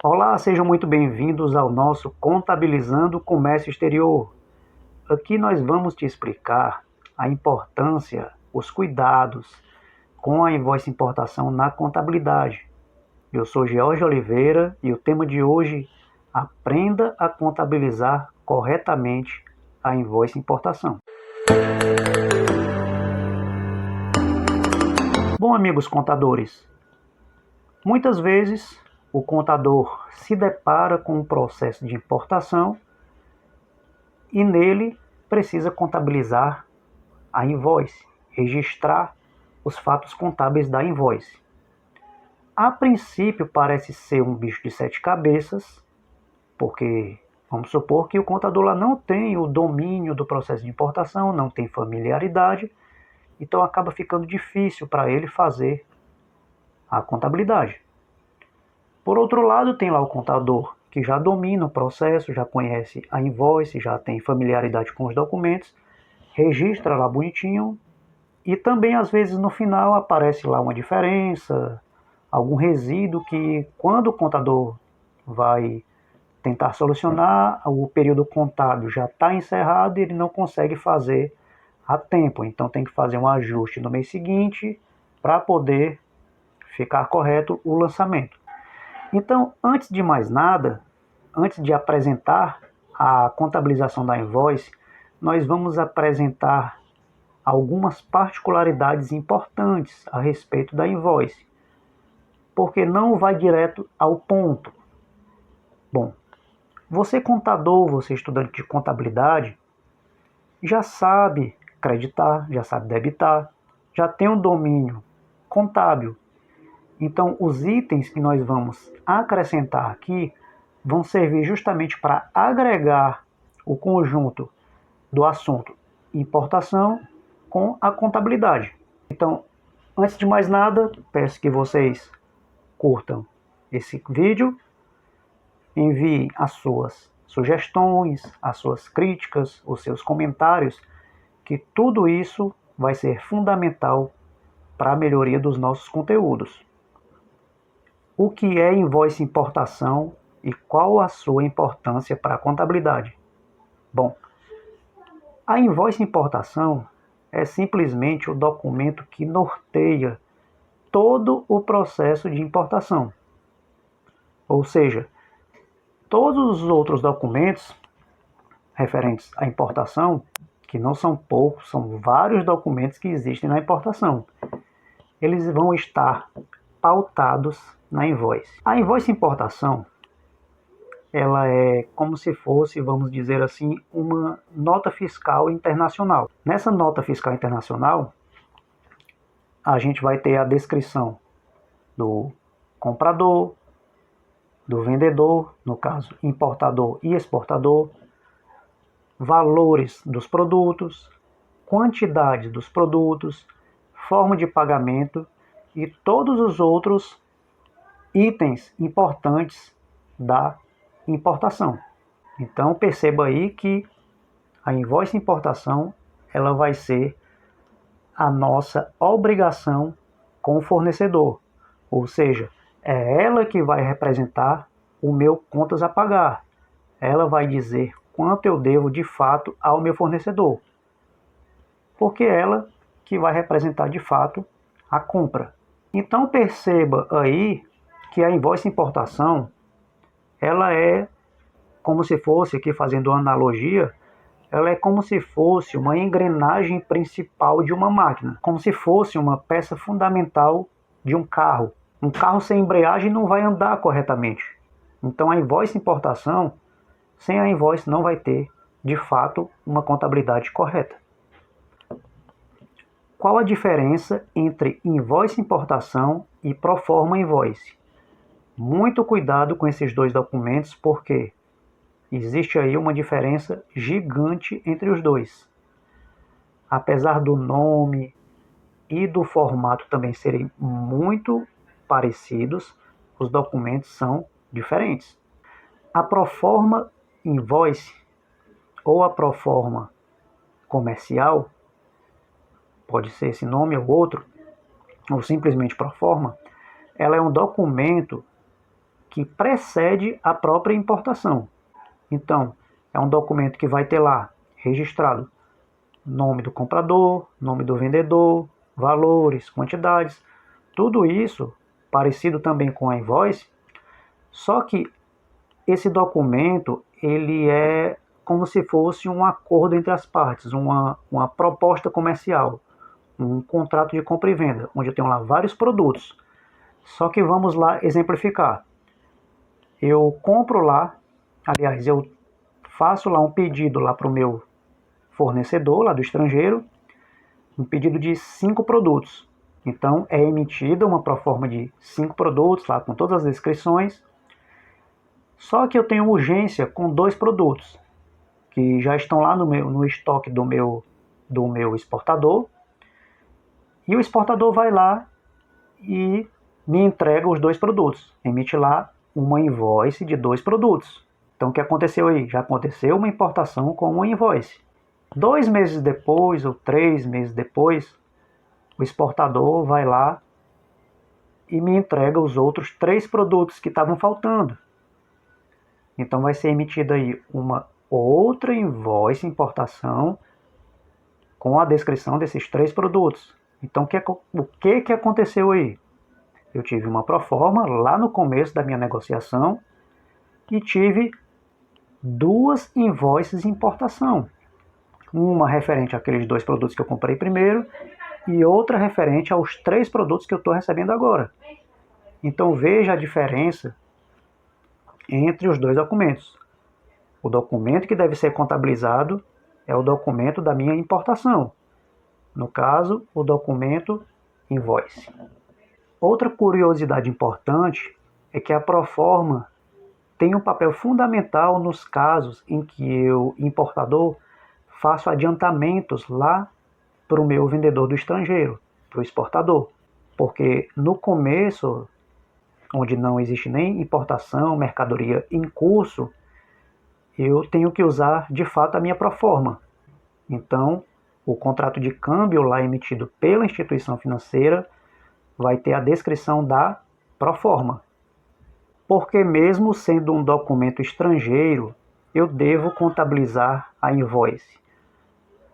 Olá, sejam muito bem-vindos ao nosso Contabilizando Comércio Exterior. Aqui nós vamos te explicar a importância, os cuidados com a invoice importação na contabilidade. Eu sou George Oliveira e o tema de hoje: aprenda a contabilizar corretamente a invoice importação. Bom, amigos contadores, muitas vezes o contador se depara com um processo de importação e nele precisa contabilizar a invoice, registrar os fatos contábeis da invoice. A princípio parece ser um bicho de sete cabeças, porque vamos supor que o contador lá não tem o domínio do processo de importação, não tem familiaridade, então acaba ficando difícil para ele fazer a contabilidade. Por outro lado, tem lá o contador que já domina o processo, já conhece a invoice, já tem familiaridade com os documentos, registra lá bonitinho e também às vezes no final aparece lá uma diferença, algum resíduo que quando o contador vai tentar solucionar, o período contábil já está encerrado e ele não consegue fazer a tempo. Então tem que fazer um ajuste no mês seguinte para poder ficar correto o lançamento. Então, antes de mais nada, antes de apresentar a contabilização da invoice, nós vamos apresentar algumas particularidades importantes a respeito da invoice, porque não vai direto ao ponto. Bom, você contador, você estudante de contabilidade, já sabe creditar, já sabe debitar, já tem um domínio contábil. Então, os itens que nós vamos acrescentar aqui vão servir justamente para agregar o conjunto do assunto importação com a contabilidade. Então, antes de mais nada, peço que vocês curtam esse vídeo, enviem as suas sugestões, as suas críticas, os seus comentários, que tudo isso vai ser fundamental para a melhoria dos nossos conteúdos. O que é invoice importação e qual a sua importância para a contabilidade? Bom, a invoice importação é simplesmente o documento que norteia todo o processo de importação. Ou seja, todos os outros documentos referentes à importação, que não são poucos, são vários documentos que existem na importação, eles vão estar pautados na invoice. A invoice importação, ela é como se fosse, vamos dizer assim, uma nota fiscal internacional. Nessa nota fiscal internacional, a gente vai ter a descrição do comprador, do vendedor, no caso importador e exportador, valores dos produtos, quantidade dos produtos, forma de pagamento e todos os outros itens importantes da importação. Então perceba aí que a invoice importação ela vai ser a nossa obrigação com o fornecedor, ou seja, é ela que vai representar o meu contas a pagar. Ela vai dizer quanto eu devo de fato ao meu fornecedor, porque é ela que vai representar de fato a compra. Então perceba aí que a invoice importação ela é como se fosse, aqui fazendo uma analogia, ela é como se fosse uma engrenagem principal de uma máquina, como se fosse uma peça fundamental de um carro. Um carro sem embreagem não vai andar corretamente. Então a invoice importação, sem a invoice não vai ter, de fato, uma contabilidade correta. Qual a diferença entre invoice importação e proforma invoice? Muito cuidado com esses dois documentos, porque existe aí uma diferença gigante entre os dois. Apesar do nome e do formato também serem muito parecidos, os documentos são diferentes. A proforma invoice ou a proforma comercial, pode ser esse nome ou outro, ou simplesmente proforma, ela é um documento que precede a própria importação. Então, é um documento que vai ter lá registrado nome do comprador, nome do vendedor, valores, quantidades, tudo isso parecido também com a invoice, só que esse documento ele é como se fosse um acordo entre as partes, uma proposta comercial, um contrato de compra e venda, onde eu tenho lá vários produtos. Só que vamos lá exemplificar. Eu compro lá, aliás, eu faço lá um pedido lá para o meu fornecedor lá do estrangeiro, um pedido de 5 produtos. Então é emitida uma proforma de 5 produtos lá com todas as descrições. Só que eu tenho urgência com 2 produtos que já estão lá no estoque do meu exportador. E o exportador vai lá e me entrega os 2 produtos. Emite lá uma invoice de 2 produtos. Então o que aconteceu aí? Já aconteceu uma importação com uma invoice. 2 meses depois ou 3 meses depois, o exportador vai lá e me entrega os outros 3 produtos que estavam faltando. Então vai ser emitida aí uma outra invoice importação com a descrição desses 3 produtos. Então o que aconteceu aí? Eu tive uma proforma lá no começo da minha negociação e tive 2 invoices de importação. Uma referente àqueles 2 produtos que eu comprei primeiro e outra referente aos 3 produtos que eu estou recebendo agora. Então veja a diferença entre os 2 documentos. O documento que deve ser contabilizado é o documento da minha importação. No caso, o documento invoice. Outra curiosidade importante é que a proforma tem um papel fundamental nos casos em que eu, importador, faço adiantamentos lá para o meu vendedor do estrangeiro, para o exportador. Porque no começo, onde não existe nem importação, mercadoria em curso, eu tenho que usar de fato a minha proforma. Então, o contrato de câmbio lá emitido pela instituição financeira vai ter a descrição da proforma. Porque mesmo sendo um documento estrangeiro, eu devo contabilizar a invoice?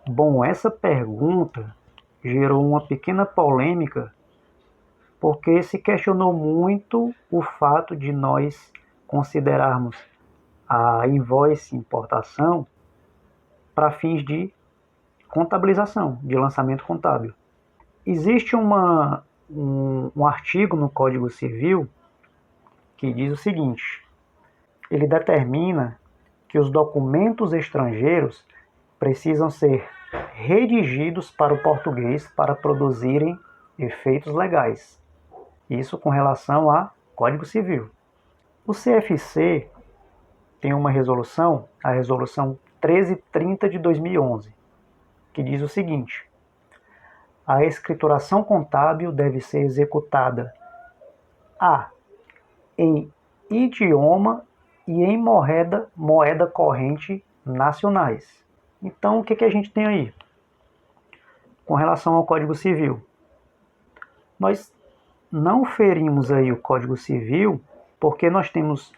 Bom, essa pergunta gerou uma pequena polêmica, porque se questionou muito o fato de nós considerarmos a invoice importação para fins de contabilização, de lançamento contábil. Existe um artigo no Código Civil que diz o seguinte: ele determina que os documentos estrangeiros precisam ser redigidos para o português para produzirem efeitos legais. Isso com relação a Código Civil. O CFC tem uma resolução, a resolução 1330 de 2011, que diz o seguinte: a escrituração contábil deve ser executada em idioma e em moeda corrente nacionais. Então, o que a gente tem aí? Com relação ao Código Civil, nós não ferimos aí o Código Civil porque nós temos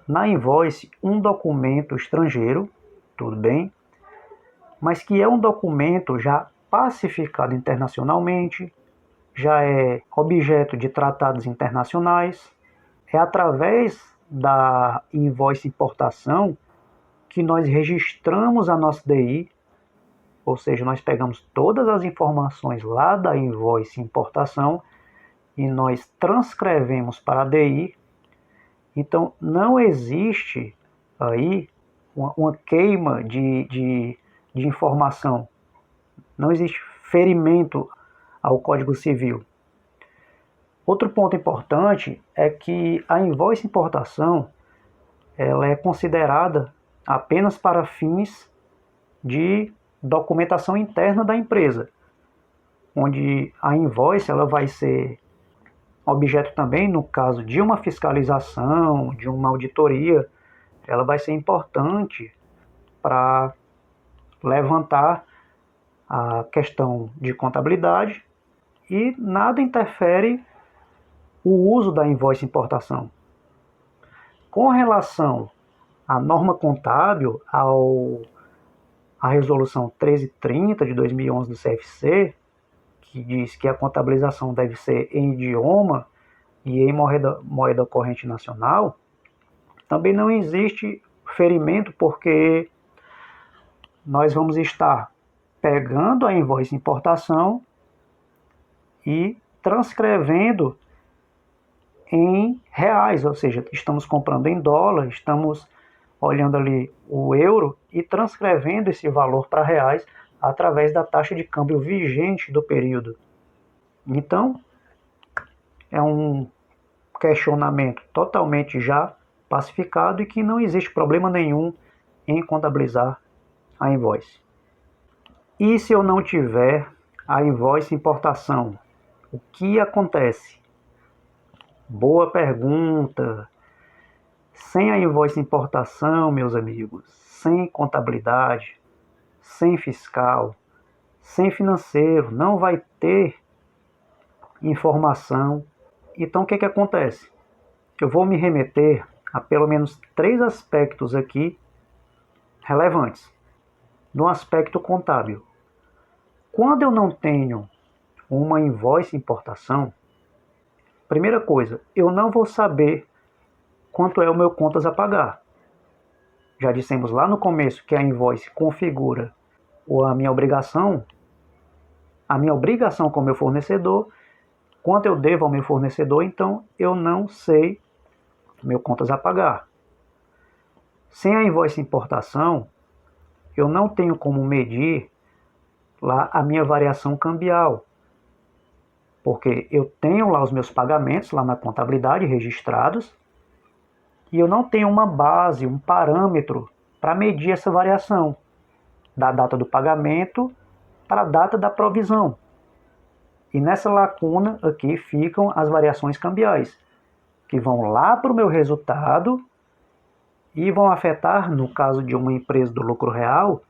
na invoice um documento estrangeiro, tudo bem, mas que é um documento já pacificado internacionalmente, já é objeto de tratados internacionais. É através da invoice importação que nós registramos a nossa DI, ou seja, nós pegamos todas as informações lá da invoice importação e nós transcrevemos para a DI. Então não existe aí uma queima de informação, não existe ferimento ao Código Civil. Outro ponto importante é que a invoice importação ela é considerada apenas para fins de documentação interna da empresa, onde a invoice ela vai ser objeto também, no caso de uma fiscalização, de uma auditoria, ela vai ser importante para levantar a questão de contabilidade e nada interfere o uso da invoice importação. Com relação à norma contábil, a resolução 1330 de 2011 do CFC, que diz que a contabilização deve ser em idioma e em moeda corrente nacional, também não existe ferimento, porque nós vamos estar pegando a invoice importação e transcrevendo em reais, ou seja, estamos comprando em dólar, estamos olhando ali o euro e transcrevendo esse valor para reais através da taxa de câmbio vigente do período. Então, é um questionamento totalmente já pacificado e que não existe problema nenhum em contabilizar a invoice. E se eu não tiver a invoice importação, o que acontece? Boa pergunta. Sem a invoice importação, meus amigos, sem contabilidade, sem fiscal, sem financeiro, não vai ter informação. Então, o que acontece? Eu vou me remeter a pelo menos 3 aspectos aqui relevantes. No aspecto contábil, quando eu não tenho uma invoice importação, primeira coisa, eu não vou saber quanto é o meu contas a pagar. Já dissemos lá no começo que a invoice configura a minha obrigação com o meu fornecedor, quanto eu devo ao meu fornecedor, então eu não sei meu contas a pagar. Sem a invoice importação, eu não tenho como medir lá a minha variação cambial, porque eu tenho lá os meus pagamentos lá na contabilidade registrados e eu não tenho uma base, um parâmetro para medir essa variação da data do pagamento para a data da provisão. E nessa lacuna aqui ficam as variações cambiais, que vão lá para o meu resultado e vão afetar, no caso de uma empresa do lucro real,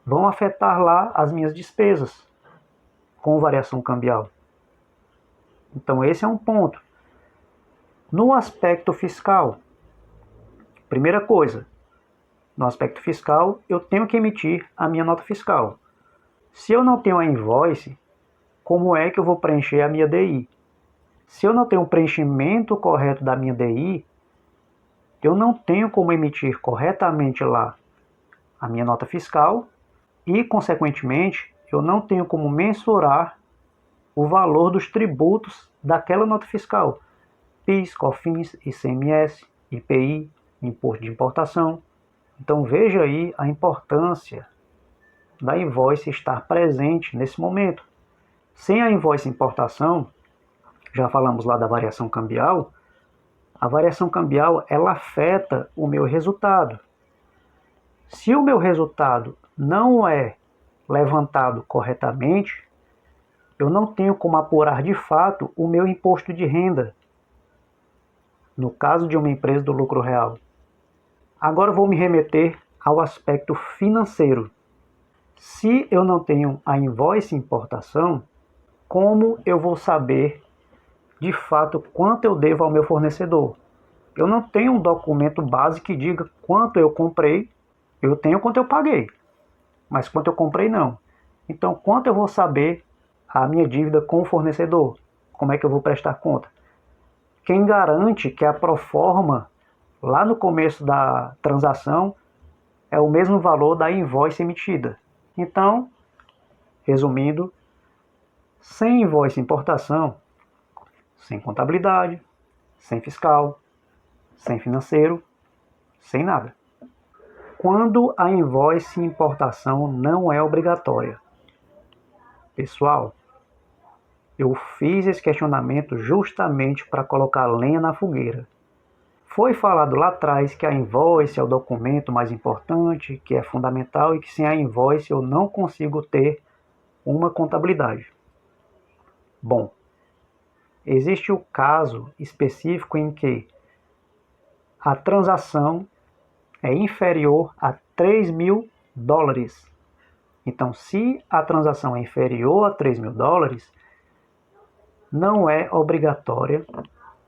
vão afetar lá as minhas despesas com variação cambial. Então esse é um ponto. No aspecto fiscal, primeira coisa, no aspecto fiscal eu tenho que emitir a minha nota fiscal. Se eu não tenho a invoice, como é que eu vou preencher a minha DI? Se eu não tenho o preenchimento correto da minha DI, eu não tenho como emitir corretamente lá a minha nota fiscal e, consequentemente, eu não tenho como mensurar o valor dos tributos daquela nota fiscal. PIS, COFINS, ICMS, IPI, Imposto de Importação. Então veja aí a importância da invoice estar presente nesse momento. Sem a invoice importação, já falamos lá da variação cambial, a variação cambial ela afeta o meu resultado. Se o meu resultado não é levantado corretamente, eu não tenho como apurar de fato o meu imposto de renda, no caso de uma empresa do lucro real. Agora vou me remeter ao aspecto financeiro. Se eu não tenho a invoice importação, como eu vou saber de fato quanto eu devo ao meu fornecedor? Eu não tenho um documento base que diga quanto eu comprei, eu tenho quanto eu paguei, mas quanto eu comprei não. Então, quanto eu vou saber a minha dívida com o fornecedor? Como é que eu vou prestar conta? Quem garante que a proforma lá no começo da transação é o mesmo valor da invoice emitida? Então, resumindo, sem invoice importação, sem contabilidade, sem fiscal, sem financeiro, sem nada. Quando a invoice importação não é obrigatória? Pessoal, eu fiz esse questionamento justamente para colocar lenha na fogueira. Foi falado lá atrás que a invoice é o documento mais importante, que é fundamental e que sem a invoice eu não consigo ter uma contabilidade. Bom, existe o caso específico em que a transação é inferior a $3.000. Então, se a transação é inferior a $3.000, não é obrigatória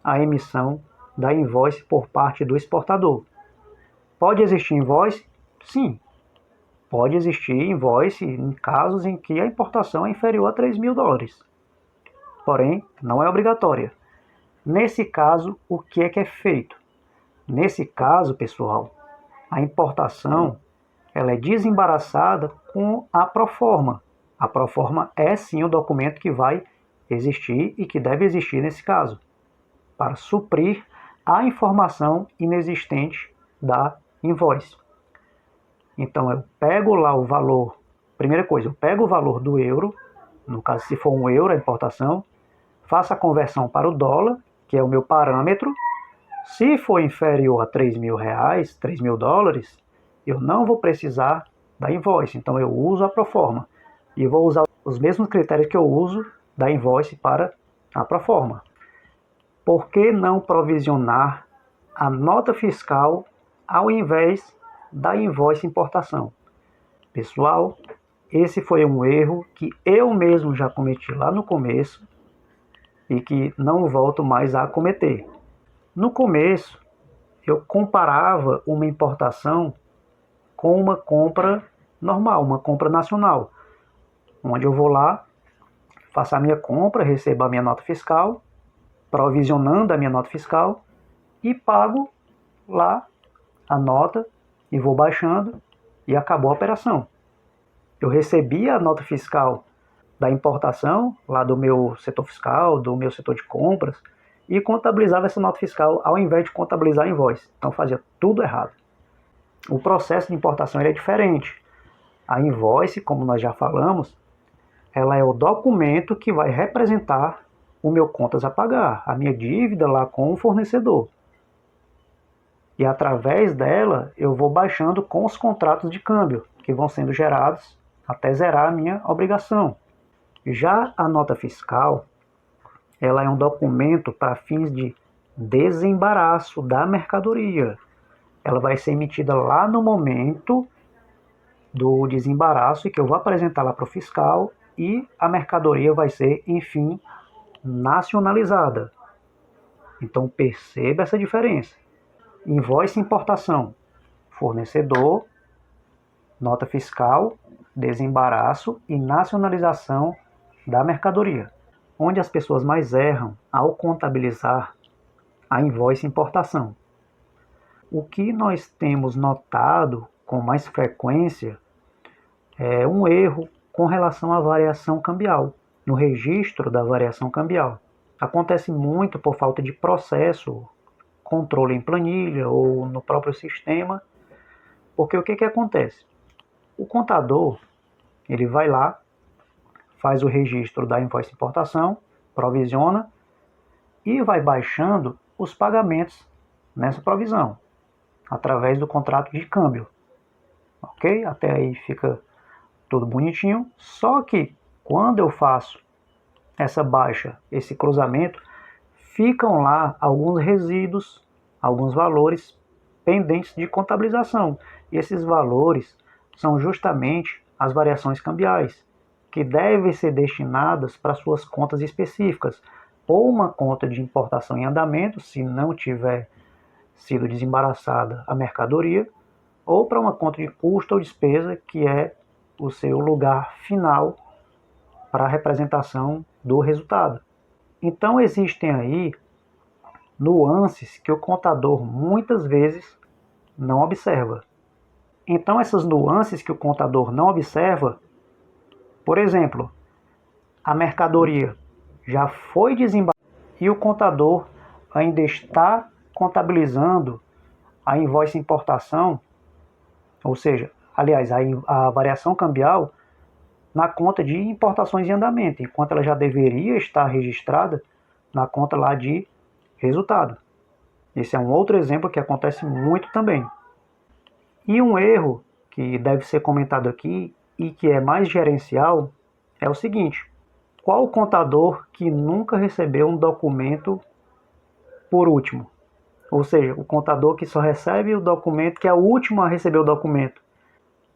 a emissão da invoice por parte do exportador. Pode existir invoice? Sim. Pode existir invoice em casos em que a importação é inferior a 3 mil dólares. Porém, não é obrigatória. Nesse caso, o que é feito? Nesse caso, pessoal, a importação ela é desembaraçada com a proforma. A proforma é sim o documento que vai existir e que deve existir nesse caso, para suprir a informação inexistente da invoice. Então eu pego lá o valor, primeira coisa, eu pego o valor do euro, no caso se for €1 a importação, faço a conversão para o dólar, que é o meu parâmetro. Se for inferior a 3 mil reais, 3 mil dólares, eu não vou precisar da invoice, então eu uso a proforma. E vou usar os mesmos critérios que eu uso da invoice para a proforma. Por que não provisionar a nota fiscal ao invés da invoice importação? Pessoal, esse foi um erro que eu mesmo já cometi lá no começo e que não volto mais a cometer. No começo, eu comparava uma importação com uma compra normal, uma compra nacional, onde eu vou lá, faço a minha compra, recebo a minha nota fiscal, provisionando a minha nota fiscal e pago lá a nota e vou baixando e acabou a operação. Eu recebi a nota fiscal da importação, lá do meu setor fiscal, do meu setor de compras, e contabilizava essa nota fiscal ao invés de contabilizar a invoice. Então fazia tudo errado. O processo de importação é diferente. A invoice, como nós já falamos, ela é o documento que vai representar o meu contas a pagar, a minha dívida lá com o fornecedor. E através dela eu vou baixando com os contratos de câmbio, que vão sendo gerados até zerar a minha obrigação. Já a nota fiscal, ela é um documento para fins de desembaraço da mercadoria. Ela vai ser emitida lá no momento do desembaraço e que eu vou apresentar lá para o fiscal e a mercadoria vai ser, enfim, nacionalizada. Então perceba essa diferença. Invoice importação, fornecedor, nota fiscal, desembaraço e nacionalização da mercadoria. Onde as pessoas mais erram ao contabilizar a invoice importação. O que nós temos notado com mais frequência é um erro com relação à variação cambial, no registro da variação cambial. Acontece muito por falta de processo, controle em planilha ou no próprio sistema, porque o que acontece? O contador, ele vai lá, faz o registro da invoice importação, provisiona e vai baixando os pagamentos nessa provisão, através do contrato de câmbio. Ok? Até aí fica tudo bonitinho. Só que quando eu faço essa baixa, esse cruzamento, ficam lá alguns resíduos, alguns valores pendentes de contabilização. E esses valores são justamente as variações cambiais, que devem ser destinadas para suas contas específicas, ou uma conta de importação em andamento, se não tiver sido desembaraçada a mercadoria, ou para uma conta de custo ou despesa, que é o seu lugar final para a representação do resultado. Então existem aí nuances que o contador muitas vezes não observa. Então essas nuances que o contador não observa, por exemplo, a mercadoria já foi desembarcada e o contador ainda está contabilizando a invoice importação, ou seja, aliás, a variação cambial na conta de importações em andamento, enquanto ela já deveria estar registrada na conta lá de resultado. Esse é um outro exemplo que acontece muito também. E um erro que deve ser comentado aqui e que é mais gerencial é o seguinte: qual contador que nunca recebeu um documento por último? Ou seja, o contador que só recebe o documento, que é o último a receber o documento.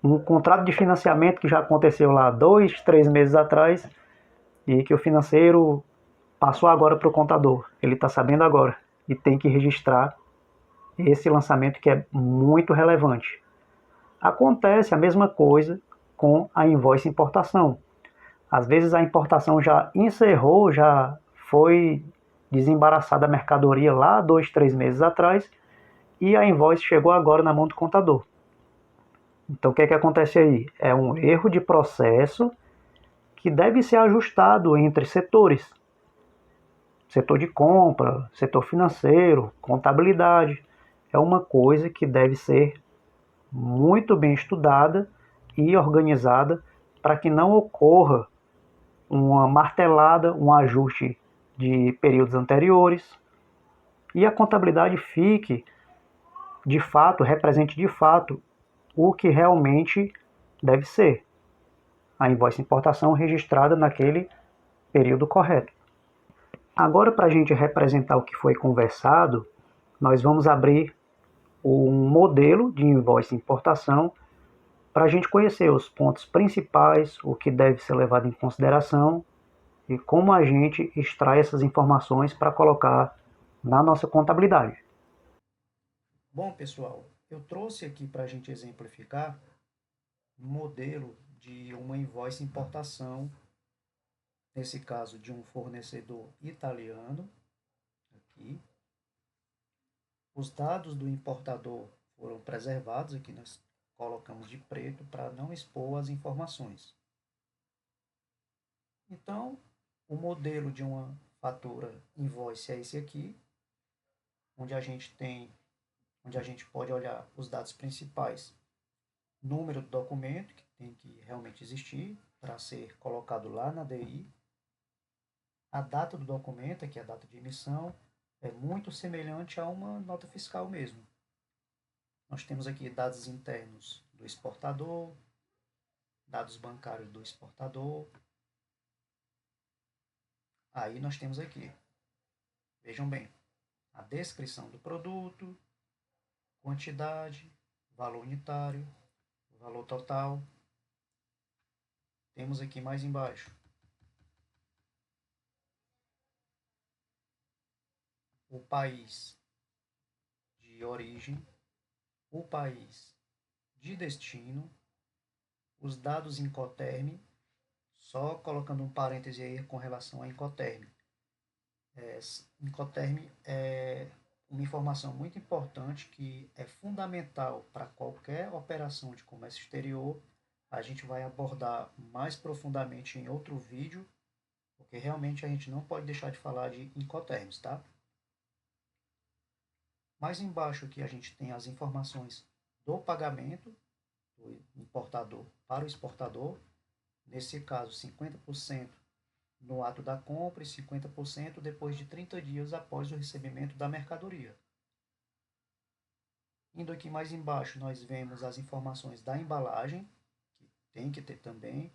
Um contrato de financiamento que já aconteceu lá 2, 3 meses atrás e que o financeiro passou agora para o contador. Ele está sabendo agora. e tem que registrar esse lançamento que é muito relevante. Acontece a mesma coisa com a invoice importação. Às vezes a importação já encerrou, já foi desembaraçada a mercadoria lá 2, 3 meses atrás e a invoice chegou agora na mão do contador. Então o que é que acontece aí? É um erro de processo que deve ser ajustado entre setores. Setor de compra, setor financeiro, contabilidade. É uma coisa que deve ser muito bem estudada e organizada para que não ocorra uma martelada, um ajuste de períodos anteriores e a contabilidade fique de fato, represente de fato o que realmente deve ser. A invoice importação registrada naquele período correto. Agora, para a gente representar o que foi conversado, nós vamos abrir um modelo de invoice importação para a gente conhecer os pontos principais, o que deve ser levado em consideração e como a gente extrai essas informações para colocar na nossa contabilidade. Bom, pessoal, eu trouxe aqui para a gente exemplificar um modelo de uma invoice importação, nesse caso de um fornecedor italiano. Aqui. Os dados do importador foram preservados, aqui nós colocamos de preto para não expor as informações. Então, o modelo de uma fatura invoice é esse aqui, onde a gente pode olhar os dados principais, número do documento, que tem que realmente existir para ser colocado lá na DI, a data do documento, que é a data de emissão, é muito semelhante a uma nota fiscal mesmo. Nós temos aqui dados internos do exportador, dados bancários do exportador. Aí nós temos aqui, vejam bem, a descrição do produto, quantidade, valor unitário, valor total. Temos aqui mais embaixo o país de origem, o país de destino, os dados Incoterm, só colocando um parêntese aí com relação a Incoterm. Incoterm é uma informação muito importante que é fundamental para qualquer operação de comércio exterior. A gente vai abordar mais profundamente em outro vídeo, porque realmente a gente não pode deixar de falar de Incoterms, tá? Mais embaixo aqui a gente tem as informações do pagamento do importador para o exportador. Nesse caso, 50% no ato da compra e 50% depois de 30 dias após o recebimento da mercadoria. Indo aqui mais embaixo, nós vemos as informações da embalagem, que tem que ter também,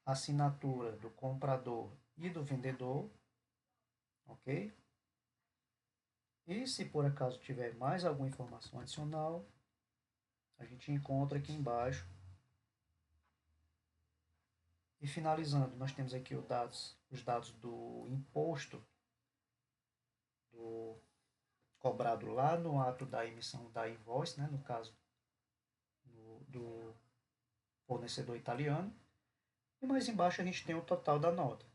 assinatura do comprador e do vendedor, ok? E se por acaso tiver mais alguma informação adicional, a gente encontra aqui embaixo. E finalizando, nós temos aqui os dados do imposto do, cobrado lá no ato da emissão da invoice, né, no caso do fornecedor italiano. E mais embaixo a gente tem o total da nota,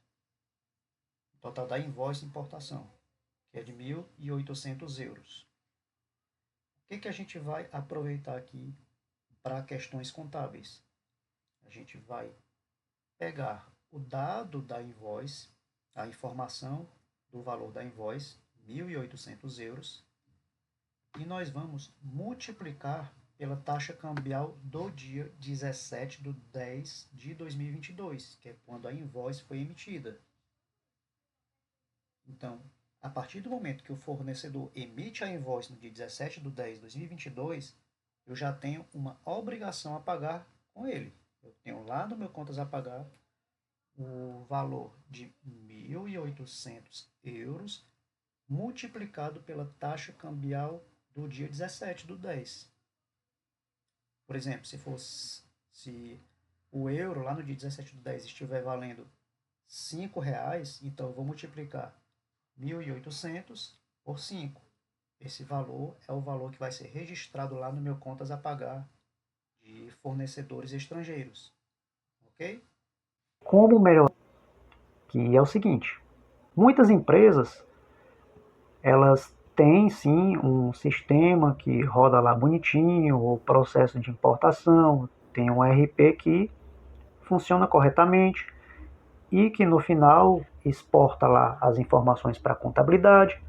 o total da invoice de importação, que é de 1.800 euros. O que a gente vai aproveitar aqui para questões contábeis? A gente vai pegar o dado da invoice, a informação do valor da invoice, 1.800 euros, e nós vamos multiplicar pela taxa cambial do dia 17/10 de 2022, que é quando a invoice foi emitida. Então, a partir do momento que o fornecedor emite a invoice no dia 17/10 de 2022, eu já tenho uma obrigação a pagar com ele. Eu tenho lá no meu contas a pagar o valor de 1.800 euros multiplicado pela taxa cambial do dia 17/10. Por exemplo, se o euro lá no dia 17/10 estiver valendo R$ 5, então eu vou multiplicar 1.800 por 5. Esse valor é o valor que vai ser registrado lá no meu contas a pagar de fornecedores estrangeiros, ok? Como melhor? Que é o seguinte, muitas empresas, elas têm sim um sistema que roda lá bonitinho, o processo de importação, tem um ERP que funciona corretamente e que no final exporta lá as informações para a contabilidade.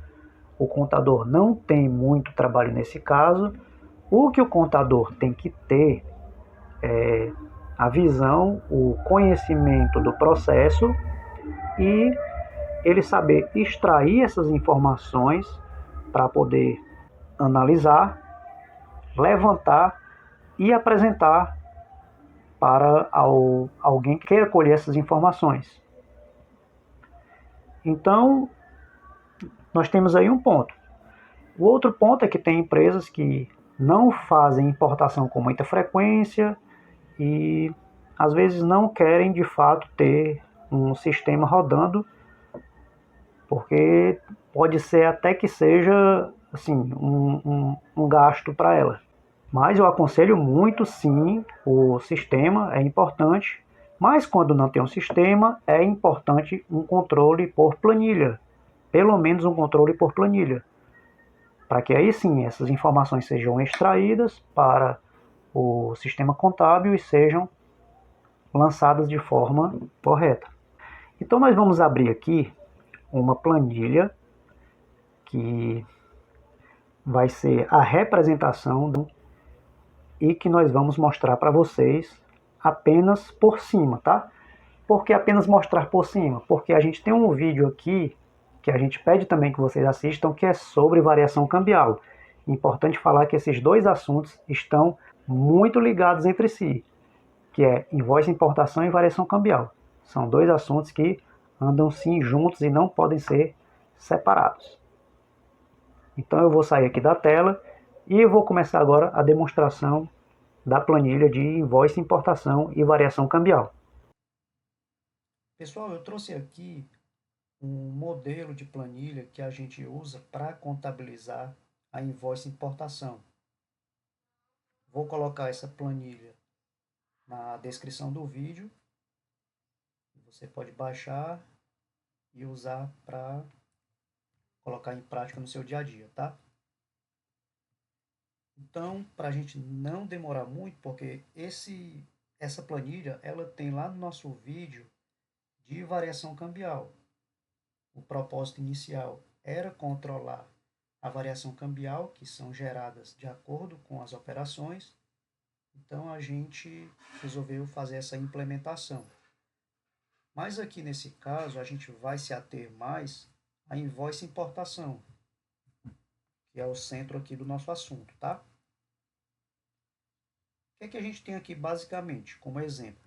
O contador não tem muito trabalho nesse caso. O que o contador tem que ter é a visão, o conhecimento do processo e ele saber extrair essas informações para poder analisar, levantar e apresentar para alguém que queira colher essas informações. Então, nós temos aí um ponto. O outro ponto é que tem empresas que não fazem importação com muita frequência e às vezes não querem de fato ter um sistema rodando, porque pode ser até que seja assim um gasto para ela. Mas eu aconselho muito sim, o sistema é importante, mas quando não tem um sistema, é importante um controle por planilha, pelo menos um controle por planilha, para que aí sim essas informações sejam extraídas para o sistema contábil e sejam lançadas de forma correta. Então nós vamos abrir aqui uma planilha que vai ser a representação e que nós vamos mostrar para vocês apenas por cima, tá? Por que apenas mostrar por cima? Porque a gente tem um vídeo aqui que a gente pede também que vocês assistam, que é sobre variação cambial. Importante falar que esses dois assuntos estão muito ligados entre si, que é invoice importação e variação cambial. São dois assuntos que andam sim juntos e não podem ser separados. Então eu vou sair aqui da tela e eu vou começar agora a demonstração da planilha de invoice importação e variação cambial. Pessoal, eu trouxe aqui um modelo de planilha que a gente usa para contabilizar a invoice importação. Vou colocar essa planilha na descrição do vídeo. Você pode baixar e usar para colocar em prática no seu dia a dia, tá? Então, para a gente não demorar muito, porque essa planilha ela tem lá no nosso vídeo de variação cambial. O propósito inicial era controlar a variação cambial, que são geradas de acordo com as operações. Então, a gente resolveu fazer essa implementação. Mas aqui nesse caso, a gente vai se ater mais à invoice importação, que é o centro aqui do nosso assunto, tá? O que é que a gente tem aqui basicamente, como exemplo?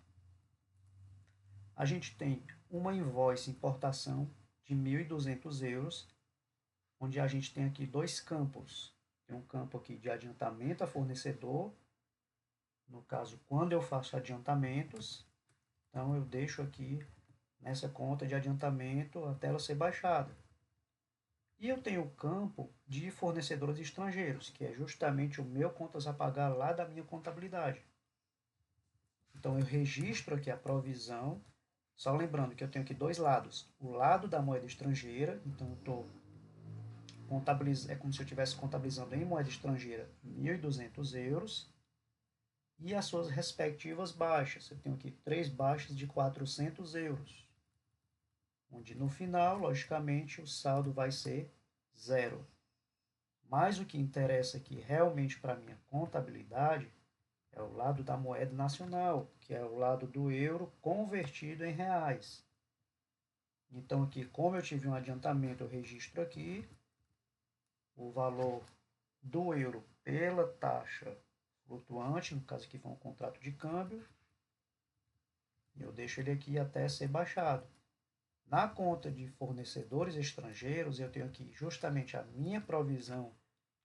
A gente tem uma invoice importação de 1.200 euros, onde a gente tem aqui dois campos. Tem um campo aqui de adiantamento a fornecedor, no caso, quando eu faço adiantamentos, então eu deixo aqui nessa conta de adiantamento até ela ser baixada. E eu tenho o campo de fornecedores estrangeiros, que é justamente o meu contas a pagar lá da minha contabilidade. Então eu registro aqui a provisão, só lembrando que eu tenho aqui dois lados. O lado da moeda estrangeira, então eu estou é como se eu estivesse contabilizando em moeda estrangeira 1.200 euros e as suas respectivas baixas. Eu tenho aqui três baixas de 400 euros, onde no final, logicamente, o saldo vai ser zero. Mas o que interessa aqui realmente para a minha contabilidade é o lado da moeda nacional, que é o lado do euro convertido em reais. Então aqui, como eu tive um adiantamento, eu registro aqui o valor do euro pela taxa flutuante, no caso aqui foi um contrato de câmbio, e eu deixo ele aqui até ser baixado. Na conta de fornecedores estrangeiros, eu tenho aqui justamente a minha provisão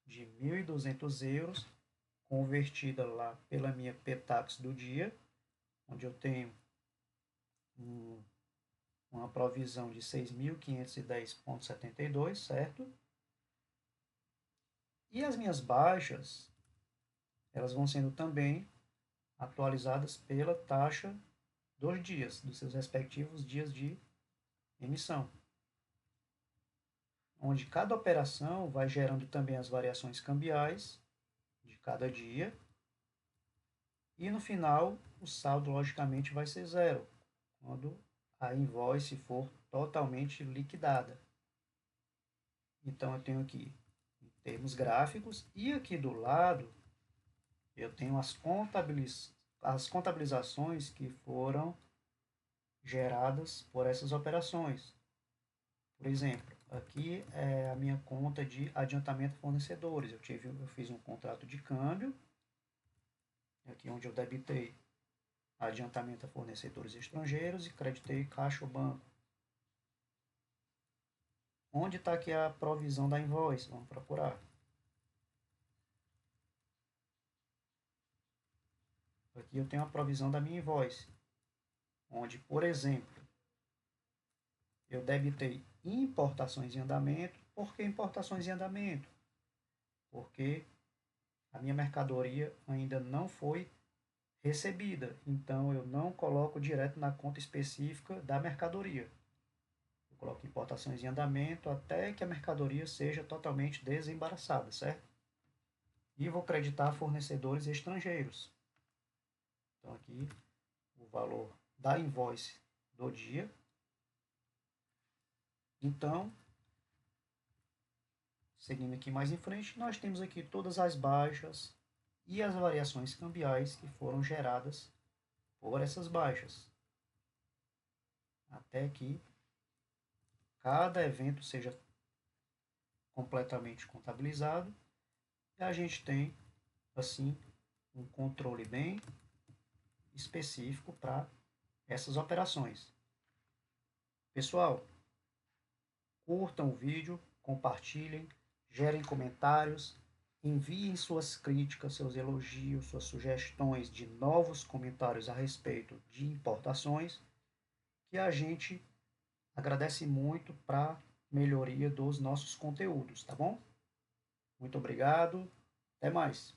de 1.200 euros, convertida lá pela minha PTAX do dia, onde eu tenho uma provisão de 6.510,72, certo? E as minhas baixas, elas vão sendo também atualizadas pela taxa dos dias, dos seus respectivos dias de emissão, onde cada operação vai gerando também as variações cambiais de cada dia, e no final o saldo logicamente vai ser zero, quando a invoice for totalmente liquidada. Então eu tenho aqui em termos gráficos, e aqui do lado eu tenho as contabilizações que foram geradas por essas operações. Por exemplo, aqui é a minha conta de adiantamento a fornecedores. Eu fiz um contrato de câmbio, aqui onde eu debitei adiantamento a fornecedores estrangeiros e creditei caixa ou banco. Onde está aqui a provisão da invoice? Vamos procurar. Aqui eu tenho a provisão da minha invoice, onde, por exemplo, eu debitei importações em andamento. Por que importações em andamento? Porque a minha mercadoria ainda não foi recebida, então eu não coloco direto na conta específica da mercadoria. Eu coloco importações em andamento até que a mercadoria seja totalmente desembaraçada, certo? E vou creditar fornecedores estrangeiros. Então aqui o valor da invoice do dia. Então, seguindo aqui mais em frente, nós temos aqui todas as baixas e as variações cambiais que foram geradas por essas baixas, até que cada evento seja completamente contabilizado e a gente tem, assim, um controle bem específico para essas operações. Pessoal, curtam o vídeo, compartilhem, gerem comentários, enviem suas críticas, seus elogios, suas sugestões de novos comentários a respeito de importações, que a gente agradece muito para melhoria dos nossos conteúdos, tá bom? Muito obrigado, até mais.